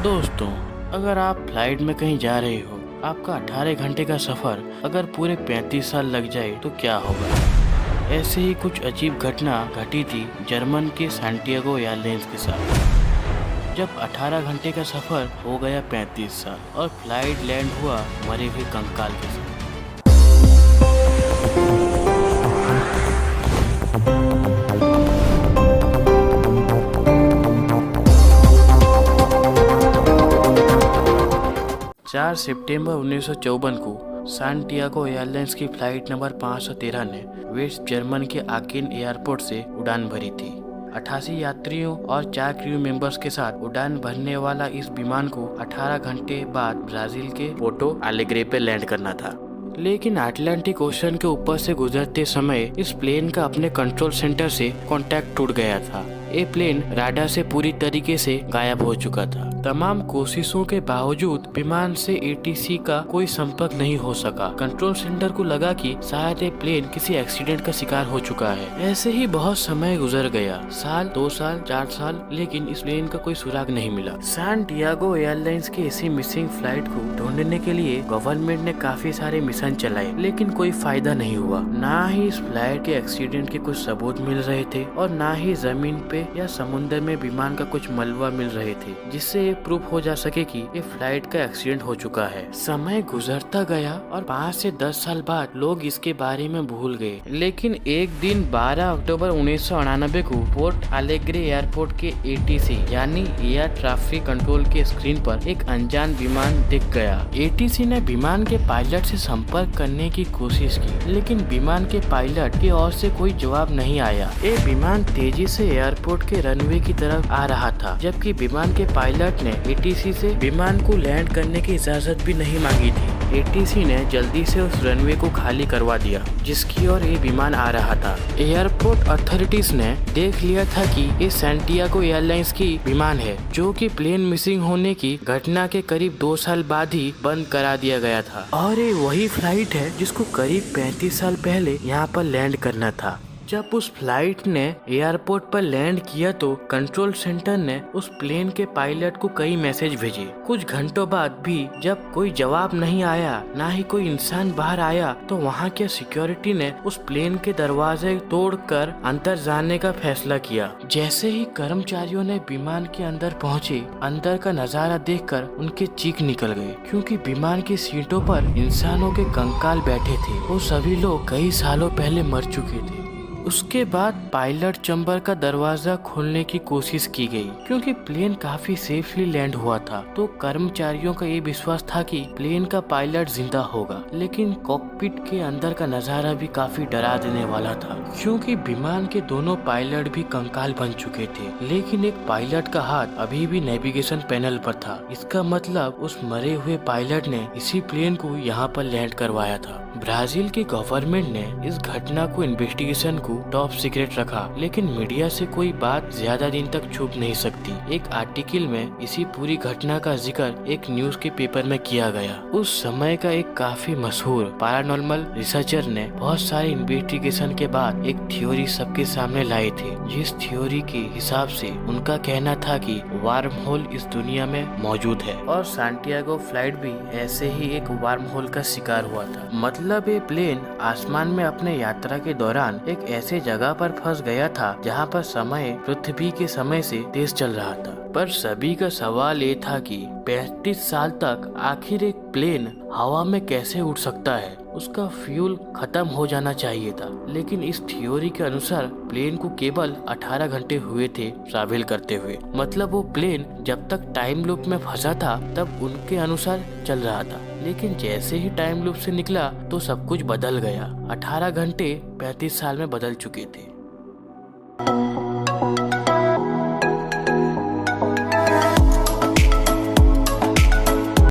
दोस्तों, अगर आप फ्लाइट में कहीं जा रहे हो, आपका 18 घंटे का सफ़र अगर पूरे 35 साल लग जाए तो क्या होगा। ऐसे ही कुछ अजीब घटना घटी थी जर्मन के सैंटियागो एयरलाइंस के साथ। जब 18 घंटे का सफ़र हो गया 35 साल और फ्लाइट लैंड हुआ मरे हुए कंकाल के साथ। 4 सितंबर 1954 को सैंटियागो एयरलाइंस की फ्लाइट नंबर 513 ने वेस्ट जर्मन के आकिन एयरपोर्ट से उड़ान भरी थी। 88 यात्रियों और 4 क्रू मेंबर्स के साथ उड़ान भरने वाला इस विमान को 18 घंटे बाद ब्राजील के पोर्टो अलेग्रे पे लैंड करना था। लेकिन अटलांटिक ओशन के ऊपर से गुजरते समय इस प्लेन का अपने कंट्रोल सेंटर से कांटेक्ट टूट गया था। ये प्लेन राडार से पूरी तरीके से गायब हो चुका था। तमाम कोशिशों के बावजूद विमान से एटीसी का कोई संपर्क नहीं हो सका। कंट्रोल सेंटर को लगा कि शायद ये प्लेन किसी एक्सीडेंट का शिकार हो चुका है। ऐसे ही बहुत समय गुजर गया, साल, 2 साल, 4 साल, लेकिन इस प्लेन का कोई सुराग नहीं मिला। सैंटियागो एयरलाइंस की इसी मिसिंग फ्लाइट को ढूंढने के लिए गवर्नमेंट ने काफी सारे मिशन चलाए, लेकिन कोई फायदा नहीं हुआ। ना ही इस फ्लाइट के एक्सीडेंट के कुछ सबूत मिल रहे थे और ना ही जमीन पे या समुद्र में विमान का कुछ मलबा मिल रहे थे जिससे ये प्रूफ हो जा सके कि ये फ्लाइट का एक्सीडेंट हो चुका है। समय गुजरता गया और 5 से 10 साल बाद लोग इसके बारे में भूल गए। लेकिन एक दिन 12 अक्टूबर 1998 को पोर्ट अलेग्रे एयरपोर्ट के एटीसी यानी एयर ट्रैफिक कंट्रोल के स्क्रीन पर एक अनजान विमान दिख गया। एटीसी ने विमान के पायलट से संपर्क करने की कोशिश की, लेकिन विमान के पायलट की ओर से कोई जवाब नहीं आया। ये विमान तेजी से एयरपोर्ट के रनवे की तरफ आ रहा था, जबकि विमान के पायलट ने एटीसी से विमान को लैंड करने की इजाजत भी नहीं मांगी थी। एटीसी ने जल्दी से उस रनवे को खाली करवा दिया जिसकी ओर ये विमान आ रहा था। एयरपोर्ट अथॉरिटीज ने देख लिया था कि ये सैंटियागो एयरलाइंस की विमान है, जो कि प्लेन मिसिंग होने की घटना के करीब 2 साल बाद ही बंद करा दिया गया था। और ये वही फ्लाइट है जिसको करीब 35 साल पहले यहाँ पर लैंड करना था। जब उस फ्लाइट ने एयरपोर्ट पर लैंड किया तो कंट्रोल सेंटर ने उस प्लेन के पायलट को कई मैसेज भेजे। कुछ घंटों बाद भी जब कोई जवाब नहीं आया, ना ही कोई इंसान बाहर आया, तो वहां के सिक्योरिटी ने उस प्लेन के दरवाजे तोड़कर अंदर जाने का फैसला किया। जैसे ही कर्मचारियों ने विमान के अंदर पहुंचे, अंदर का नजारा देखकर उनके चीख निकल गए, क्योंकि विमान की सीटों पर इंसानों के कंकाल बैठे थे। वो सभी लोग कई सालों पहले मर चुके थे। उसके बाद पायलट चैम्बर का दरवाजा खोलने की कोशिश की गई, क्योंकि प्लेन काफी सेफली लैंड हुआ था। तो कर्मचारियों का ये विश्वास था कि प्लेन का पायलट जिंदा होगा, लेकिन कॉकपिट के अंदर का नजारा भी काफी डरा देने वाला था, क्योंकि विमान के दोनों पायलट भी कंकाल बन चुके थे। लेकिन एक पायलट का हाथ अभी भी नेविगेशन पैनल पर था। इसका मतलब उस मरे हुए पायलट ने इसी प्लेन को यहाँ पर लैंड करवाया था। ब्राजील की गवर्नमेंट ने इस घटना को इन्वेस्टिगेशन को टॉप सीक्रेट रखा, लेकिन मीडिया से कोई बात ज्यादा दिन तक छुप नहीं सकती। एक आर्टिकल में इसी पूरी घटना का जिक्र एक न्यूज के पेपर में किया गया। उस समय का एक काफी मशहूर पैरानॉर्मल रिसर्चर ने बहुत सारे इन्वेस्टिगेशन के बाद एक थ्योरी सबके सामने लाई थी, जिस थ्योरी के हिसाब से उनका कहना था कि वार्म होल इस दुनिया में मौजूद है और सैंटियागो फ्लाइट भी ऐसे ही एक वार्म होल का शिकार हुआ था। मतलब ये प्लेन आसमान में अपने यात्रा के दौरान एक ऐसे जगह पर फंस गया था जहाँ पर समय पृथ्वी के समय से तेज चल रहा था। पर सभी का सवाल ये था कि 35 साल तक आखिर एक प्लेन हवा में कैसे उड़ सकता है। उसका फ्यूल खत्म हो जाना चाहिए था, लेकिन इस थ्योरी के अनुसार प्लेन को केवल 18 घंटे हुए थे ट्रैवल करते हुए। मतलब वो प्लेन जब तक टाइम लूप में फंसा था तब उनके अनुसार चल रहा था, लेकिन जैसे ही टाइम लूप से निकला तो सब कुछ बदल गया। 18 घंटे 35 साल में बदल चुके थे।